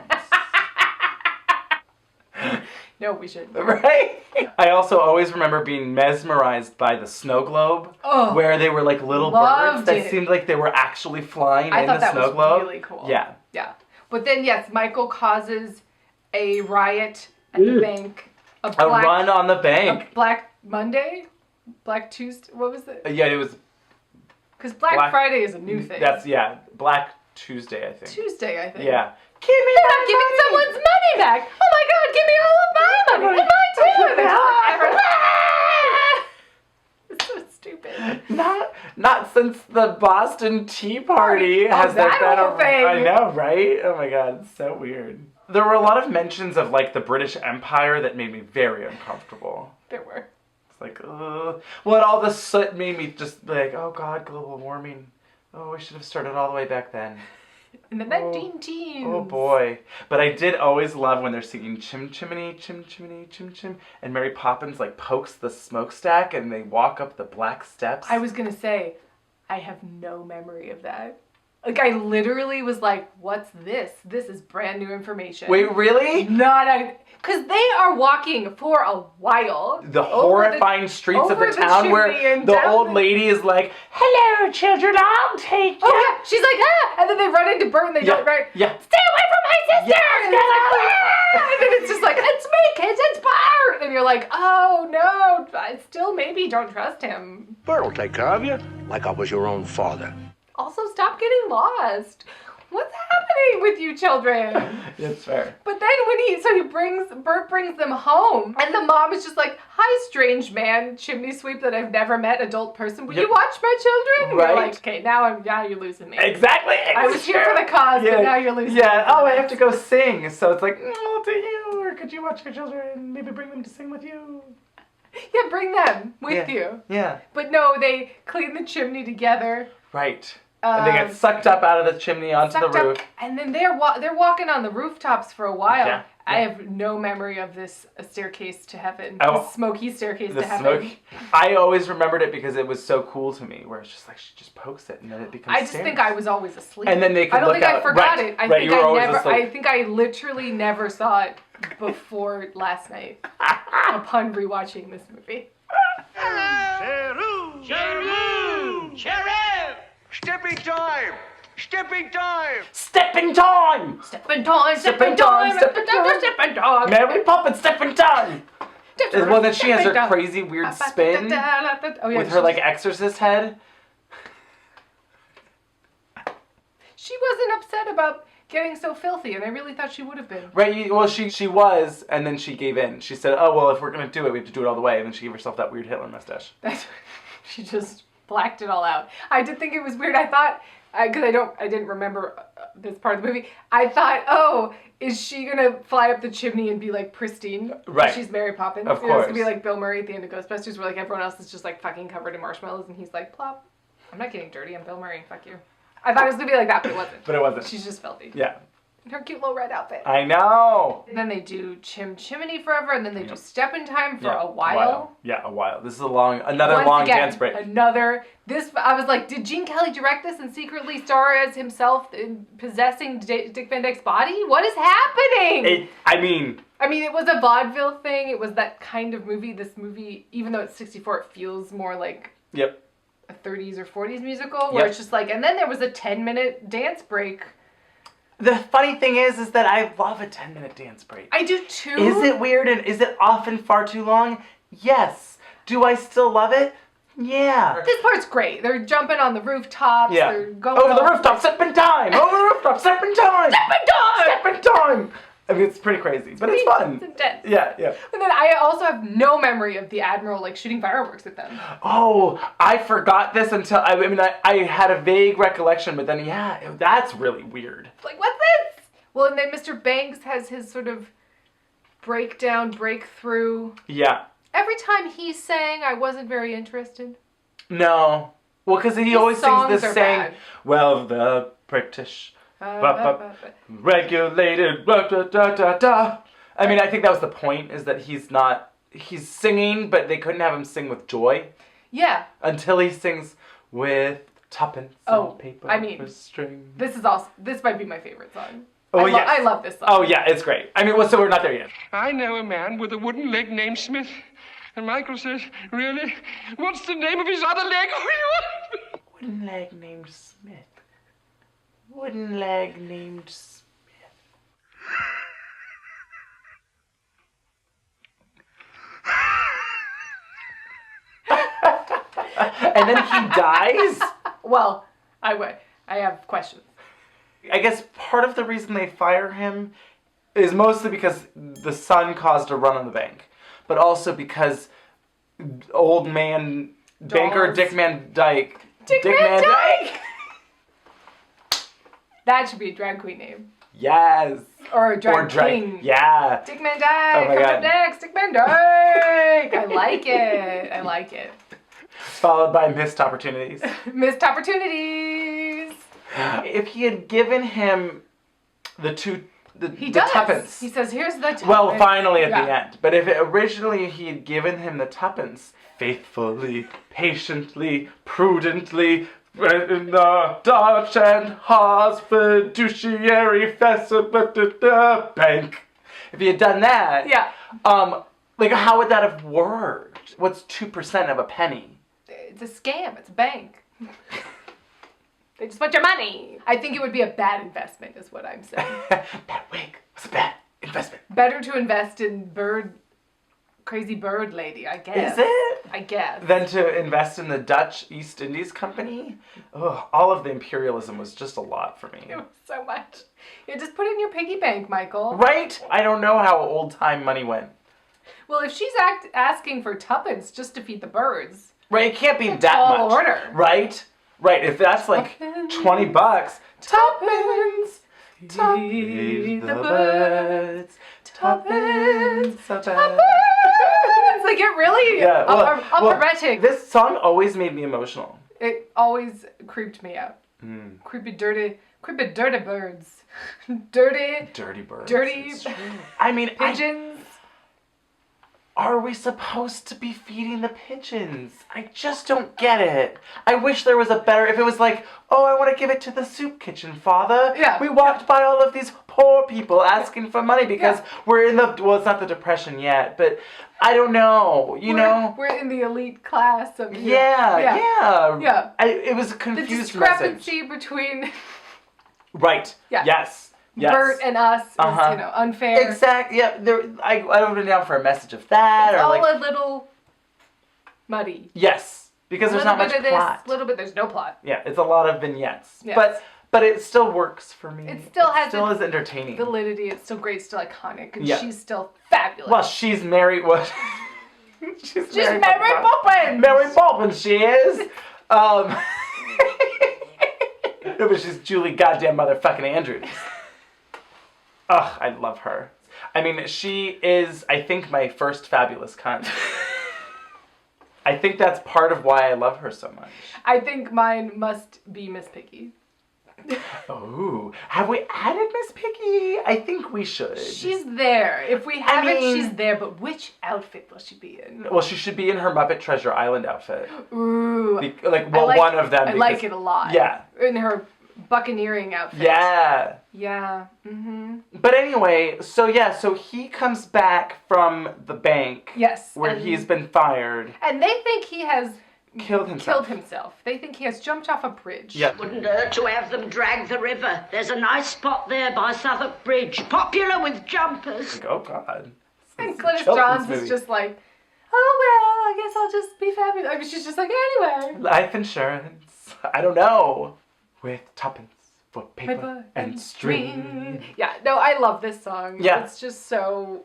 No, we shouldn't. Right? I also always remember being mesmerized by the snow globe, where they were like little birds that seemed like they were actually flying in the snow globe. I thought that was really cool. Yeah. Yeah. But then, yes, Michael causes a riot at the bank. A run on the bank. A Black Monday? Black Tuesday? What was it? Yeah, it was... Because Black Friday is a new thing. That's, Black Tuesday, I think. Tuesday, I think. Yeah. You're not giving someone's money back. Oh my god, give me all of my money. And mine too. It's so stupid. Not since the Boston Tea Party has there been a thing. I know, right? Oh my god, it's so weird. There were a lot of mentions of like the British Empire that made me very uncomfortable. There were. It's like, ugh. Well, all the soot made me just like, oh god, global warming. Oh, we should have started all the way back then. In the 19-teens. Oh boy. But I did always love when they're singing Chim Chimney, Chim Chimney, Chim Chim, and Mary Poppins like pokes the smokestack and they walk up the black steps. I was gonna say, I have no memory of that. Like, I literally was like, what's this? This is brand new information. Wait, really? Because they are walking for a while. The horrifying streets of the town where the old lady is like, hello, children, I'll take you. Oh, yeah. She's like, ah! And then they run into Bert and they don't, right? Yeah. Stay away from my sister! Yeah. And, and then it's just like, it's me, kids, it's Bert! And you're like, oh, no, I still maybe don't trust him. Bert will take care of you, like I was your own father. Also, stop getting lost. What's happening with you children? It's fair. But then Bert brings them home, and the mom is just like, hi, strange man, chimney sweep that I've never met, adult person. Will you watch my children? Right. You're like, okay, now you're losing me. Exactly. I was here for the cause, but now you're losing me. Yeah, I have to go sing. So it's like, I'll take you, or could you watch your children? Maybe bring them to sing with you. Yeah, bring them with you. Yeah. But no, they clean the chimney together. Right. And they get sucked up out of the chimney onto the roof. And then they're walking on the rooftops for a while. Yeah. I have no memory of this staircase to heaven. Oh, the smoky staircase to heaven. I always remembered it because it was so cool to me, where it's just like she just pokes it and then it becomes I just think I was always asleep. And then they could look out. I forgot it. I think I literally never saw it before last night upon rewatching this movie. Stepping time! Stepping time! Stepping time! Stepping time! Stepping time! Stepping time! Mary Poppins stepping time! Well, then she has her crazy weird spin with her like exorcist head. She wasn't upset about getting so filthy, and I really thought she would have been. Right, well, she was, and then she gave in. She said, oh, well, if we're going to do it, we have to do it all the way. And then she gave herself that weird Hitler mustache. She just blacked it all out. I did think it was weird. I thought, because I didn't remember this part of the movie, I thought, oh, is she going to fly up the chimney and be like pristine? Right. She's Mary Poppins. Of course. It's going to be like Bill Murray at the end of Ghostbusters, where like everyone else is just like fucking covered in marshmallows, and he's like, plop. I'm not getting dirty, I'm Bill Murray, fuck you. I thought it was going to be like that, but it wasn't. But it wasn't. She's just filthy. Yeah. Her cute little red outfit. I know. And then they do Chimney Forever, and then they do Step in Time for a while. Yeah, a while. This is another long dance break. I was like, did Gene Kelly direct this and secretly star as himself in possessing Dick Van Dyke's body? What is happening? I mean, it was a vaudeville thing. It was that kind of movie. This movie, even though it's 64, it feels more like a 30s or 40s musical, where it's just like, and then there was a 10-minute dance break. The funny thing is that I love a 10-minute dance break. I do too. Is it weird and is it often far too long? Yes. Do I still love it? Yeah. This part's great. They're jumping on the rooftops. Yeah. They're going over the rooftop, stepping time. Over the rooftop, stepping time. Stepping time. Stepping time. I mean, it's pretty crazy, but it's fun. It's intense. Yeah. And then I also have no memory of the Admiral like shooting fireworks at them. Oh, I forgot this until I had a vague recollection, but then that's really weird. Like, what's this? Well, and then Mr. Banks has his sort of breakthrough. Yeah. Every time he sang, I wasn't very interested. No. Well, because he always sings this saying, bad. well, the British regulated, da. I mean, I think that was the point, is that he's singing, but they couldn't have him sing with joy. Yeah. Until he sings with tuppence and paper for string. This might be my favorite song. Oh, I love this song. Oh, yeah, it's great. I mean, so we're not there yet. I know a man with a wooden leg named Smith. And Michael says, really? What's the name of his other leg? Wooden leg named Smith. Wooden leg named Smith. And then he dies? Well, I have questions. I guess part of the reason they fire him is mostly because the son caused a run on the bank. But also because old man banker DickManDyke. DickManDyke! That should be a drag queen name. Yes. Or a drag king. Yeah. DickManDyke. Oh my God. Up next, DickManDyke. I like it. Followed by missed opportunities. Missed opportunities. If he had given him the tuppence. He says, here's the tuppence. Well, finally at the end. But if originally he had given him the tuppence, faithfully, patiently, prudently, in the Dutch and Haas fiduciary bank. If he had done that, how would that have worked? What's 2% of a penny? It's a scam. It's a bank. They just want your money. I think it would be a bad investment, is what I'm saying. That wig was a bad investment. Better to invest in bird crazy bird lady, I guess. Is it? I guess. Than to invest in the Dutch East Indies Company? Ugh, all of the imperialism was just a lot for me. It was so much. Yeah, just put it in your piggy bank, Michael. Right? I don't know how old-time money went. Well, if she's asking for tuppence just to feed the birds. Right, it can't be that tall much. order. Right? Right, if that's like $20, tuppence! Feed the birds. Tuppence. Tuppence! Like, it really operatic. This song always made me emotional. It always creeped me out. Creepy, dirty birds. Dirty birds. Dirty. I mean, pigeons. Are we supposed to be feeding the pigeons? I just don't get it. I wish there was a better, if it was like, oh, I want to give it to the soup kitchen, Father. Yeah. We walked by all of these poor people asking for money because we're in the, well, it's not the Depression yet, but I don't know, you know? We're in the elite class of... Yeah. It was a confused the discrepancy between... Right. Yeah. Yes. Bert and us is, unfair. Exactly. Yeah. I would have been down for a message of that. It's or all a little muddy. Yes, because there's not much plot. A little bit. There's no plot. Yeah, it's a lot of vignettes. Yes. But it still works for me. It still is entertaining. Validity. It's still great. Still iconic. And she's still fabulous. Well, she's Mary. What? she's Mary Poppins. Mary Poppins. She is. No, but she's Julie goddamn motherfucking Andrews. Ugh, I love her. I mean, she is, I think, my first fabulous cunt. I think that's part of why I love her so much. I think mine must be Miss Piggy. Oh, have we added Miss Piggy? I think we should. She's there. If we haven't, she's there. But which outfit will she be in? Well, she should be in her Muppet Treasure Island outfit. Ooh. One of them. I like it a lot. Yeah. In her buccaneering outfit. Yeah. Yeah. Mm-hmm. But anyway, so he comes back from the bank. Yes. Where he's been fired. And they think he has killed himself. They think he has jumped off a bridge. Yeah. Wouldn't hurt to have them drag the river. There's a nice spot there by Southwark Bridge. Popular with jumpers. Like, oh, God. And Glynis Johns is just like, oh, well, I guess I'll just be fabulous. I mean, she's just like, anyway. Life insurance. I don't know. With tuppence for paper and string. Yeah, no, I love this song. Yeah. It's just so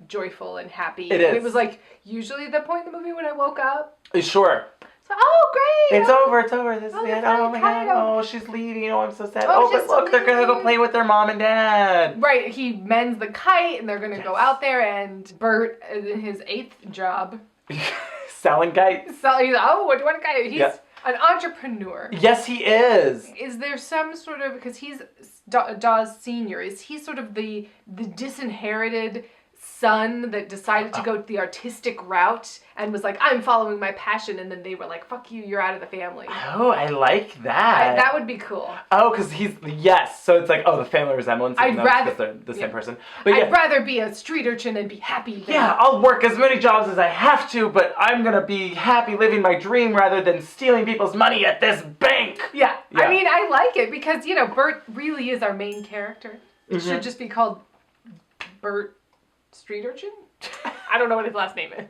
joyful and happy. It is. It was like usually the point in the movie when I woke up. Sure. So, oh, great. It's over. This is it. Oh, my God. Oh, she's leaving. Oh, I'm so sad. Oh, but look, they're going to go play with their mom and dad. Right. He mends the kite and they're going to go out there, and Bert, in his 8th job. Selling kites. He's, what do you want a kite? He's an entrepreneur. Yes, he is. Is there some sort of, because he's Dawes Sr., is he sort of the disinherited son that decided to go the artistic route and was like, I'm following my passion, and then they were like, fuck you, you're out of the family? Oh, I like that. That would be cool. Oh, because so it's like, the family resemblance. I'd rather, because they're the same person. But I'd rather be a street urchin and be happy. I'll work as many jobs as I have to, but I'm going to be happy living my dream rather than stealing people's money at this bank. Yeah. I mean, I like it because, Bert really is our main character. It should just be called Bert Street Urchin? I don't know what his last name is.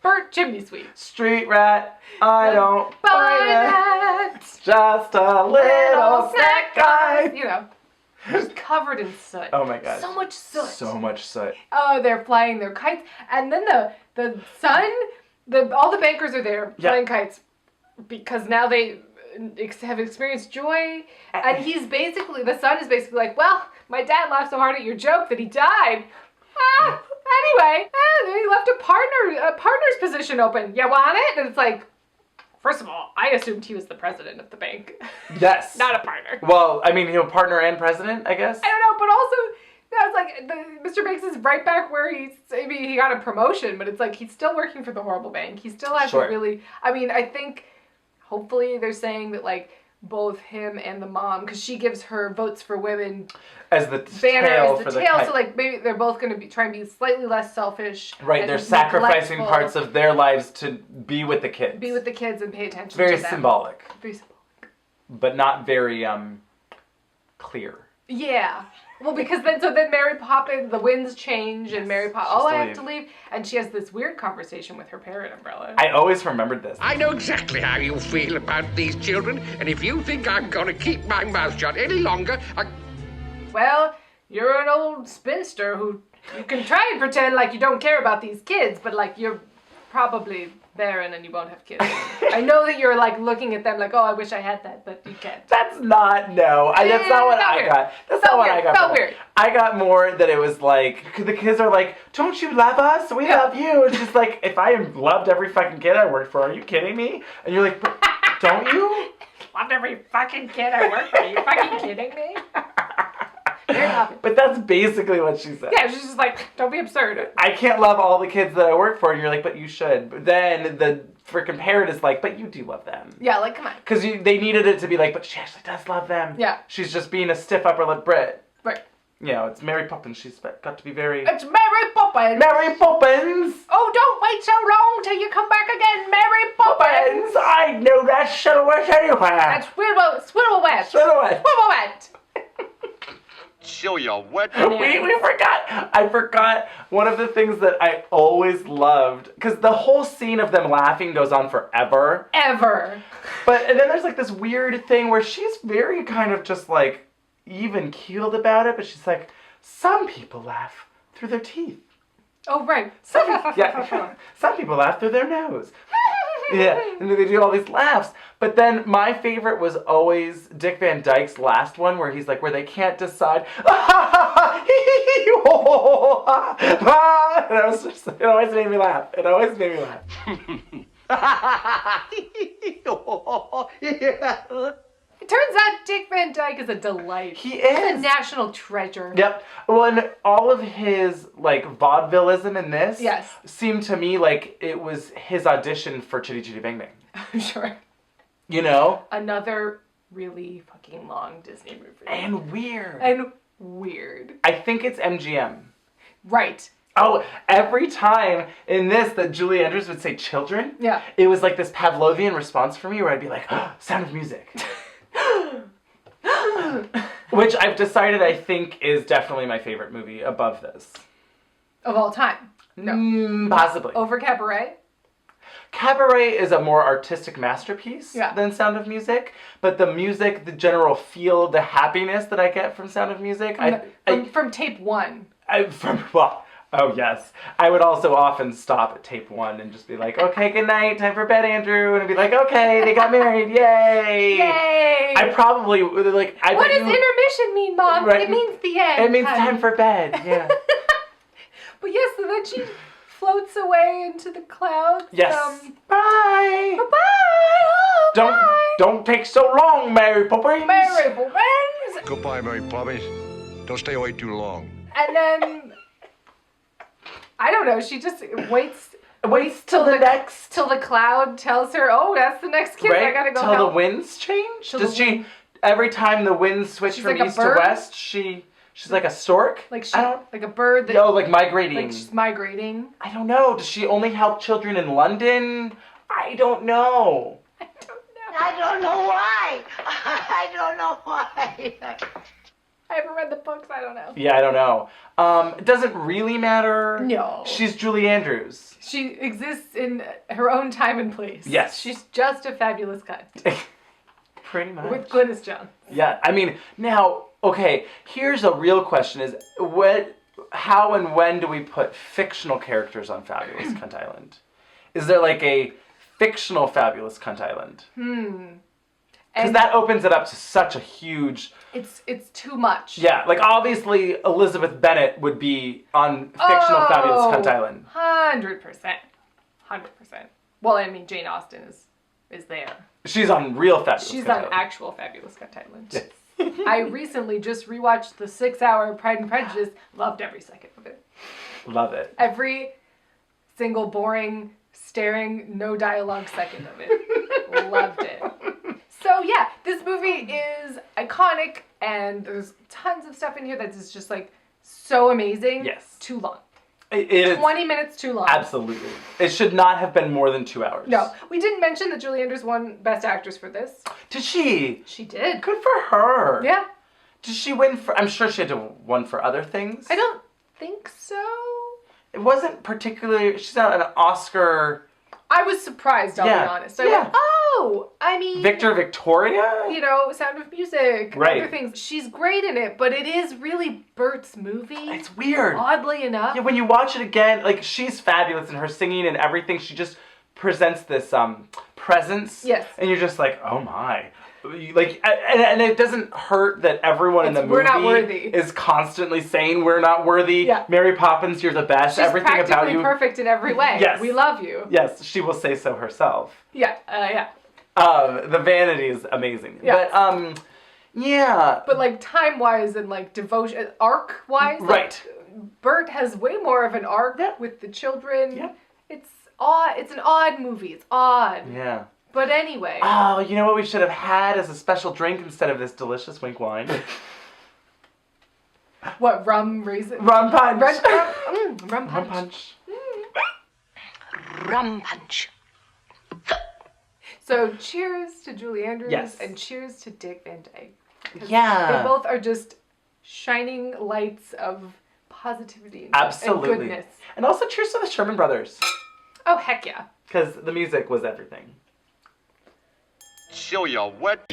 Bert Chimney Sweep. Street rat, I don't buy that. Just a little snack guy. Just covered in soot. Oh my God. So much soot. So much soot. Oh, they're flying their kites. And then the sun, all the bankers are there flying kites because now they have experienced joy. And the son is basically like, well, my dad laughed so hard at your joke that he died. Anyway, he left a partner's position open. You want it? And it's like, first of all, I assumed he was the president of the bank. Yes. Not a partner. Well, I mean, partner and president, I guess. I don't know, but also, I was like, Mr. Banks is right back where he got a promotion, but it's like he's still working for the horrible bank. He still hasn't really, I think, hopefully they're saying that, like, both him and the mom, because she gives her votes for women as the banner tail as the tail, so like maybe they're both going to be trying to be slightly less selfish. Right, they're sacrificing parts of their lives to be with the kids. Be with the kids and pay attention to them. Very symbolic. But not very clear. Yeah. Well, because then Mary Poppins, the winds change, and Mary Poppins, I have to leave. And she has this weird conversation with her parrot umbrella. I always remembered this. I know exactly how you feel about these children, and if you think I'm going to keep my mouth shut any longer, Well, you're an old spinster who you can try and pretend like you don't care about these kids, but like you're probably barren and you won't have kids. I know that you're like looking at them like, oh, I wish I had that, but you can't. That's not, that's not what I got. That's not what I got. Felt weird. I got more that it was like, the kids are like, don't you love us? We love you. It's just like, if I loved every fucking kid I worked for, are you kidding me? And you're like, don't you? Loved every fucking kid I worked for. Are you fucking kidding me? But that's basically what she said. Yeah, she's just like, don't be absurd. I can't love all the kids that I work for. And you're like, but you should. But then the freaking parrot is like, but you do love them. Yeah, like, come on. Because they needed it to be like, but she actually does love them. Yeah. She's just being a stiff upper lip Brit. Right. You know, it's Mary Poppins. She's got to be very... It's Mary Poppins. Mary Poppins. Oh, don't wait so long till you come back again, Mary Poppins. I know that silhouette anywhere. That's Swiddlewet. Swiddlewet. Show you're wet. We forgot. I forgot one of the things that I always loved, because the whole scene of them laughing goes on forever. Ever. And then there's like this weird thing where she's very kind of just like even keeled about it, but she's like, some people laugh through their teeth. Oh, right. Some people laugh through their nose. Yeah, and they do all these laughs. But then my favorite was always DickManDyke's last one, where he's like, where they can't decide. And it always made me laugh. It always made me laugh. It turns out DickManDyke is a delight. He is. He's a national treasure. Yep. Well, and all of his, like, vaudevillism in this seemed to me like it was his audition for Chitty Chitty Bang Bang. Sure. You know? Another really fucking long Disney movie. And weird. I think it's MGM. Right. Oh, every time in this that Julie Andrews would say children, it was like this Pavlovian response for me where I'd be like, oh, Sound of Music. Which I've decided I think is definitely my favorite movie above this. Of all time? No. Possibly. Over Cabaret? Cabaret is a more artistic masterpiece than Sound of Music, but the music, the general feel, the happiness that I get from Sound of Music... From tape one. Oh, yes. I would also often stop at tape one and just be like, okay, good night, time for bed, Andrew. And I'd be like, okay, they got married, yay! Yay! I probably, like... What does intermission mean, Mom? Right? It means the end. It means time for bed, yeah. But yes, so then she floats away into the clouds. Yes. Bye! Bye-bye! Oh, Don't take so long, Mary Poppins! Mary Poppins! Goodbye, Mary Poppins. Don't stay away too long. And then... I don't know, she just waits till the cloud tells her, oh, that's the next kid, I gotta go help. Till the winds change? Does she, every time the winds switch from east to west, she's like a stork? Like a bird that... No, like migrating. Like she's migrating. I don't know. Does she only help children in London? I don't know. I don't know why. I don't know why. I haven't read the books, I don't know. Yeah, I don't know. It doesn't really matter. No. She's Julie Andrews. She exists in her own time and place. Yes. She's just a fabulous cunt. Pretty much. With Glynis John. Yeah, I mean, now, okay, here's a real question is, how and when do we put fictional characters on Fabulous Cunt Island? Is there like a fictional Fabulous Cunt Island? Because that opens it up to such a huge... It's too much. Yeah, like obviously Elizabeth Bennet would be on fictional Fabulous Cunt Island. 100%. 100%. Well, I mean, Jane Austen is there. She's on real Fabulous She's Cunt on Island. actual Fabulous Cunt Island. Yes. I recently just rewatched the 6-hour Pride and Prejudice. Loved every second of it. Love it. Every single boring, staring, no dialogue second of it. Loved it. So yeah, this movie is iconic, and there's tons of stuff in here that is just like so amazing. Yes. Too long. It is 20 minutes too long. Absolutely. It should not have been more than 2 hours. No. We didn't mention that Julie Andrews won Best Actress for this. Did she? She did. Good for her. Yeah. Did she win for... I'm sure she had to win for other things. I don't think so. It wasn't particularly... She's not an Oscar... I was surprised, I'll be honest. I went, oh, I mean... Victoria? You know, Sound of Music, right. other things. She's great in it, but it is really Bert's movie. It's weird. Oddly enough. Yeah, when you watch it again, like, she's fabulous in her singing and everything. She just presents this presence. Yes. And you're just like, oh my. Like, and it doesn't hurt that everyone in the movie we're not worthy. Is constantly saying we're not worthy. Yeah. Mary Poppins, you're the best. She's everything about you. Perfect in every way. Yes. We love you. Yes, she will say so herself. Yeah, yeah. The vanity is amazing. Yes. But, yeah. But, like, time-wise and, like, devotion, arc-wise. Right. Like, Bert has way more of an arc with the children. Yeah. It's odd. It's an odd movie. It's odd. Yeah. But anyway. Oh, you know what we should have had as a special drink instead of this delicious wink wine? What, rum raisin? Rum punch. Rum punch. Rum punch. Rum punch. So cheers to Julie Andrews. Yes. And cheers to DickManDyke. Yeah. They both are just shining lights of positivity and goodness. And also cheers to the Sherman Brothers. Oh, heck yeah. Because the music was everything. Show you what?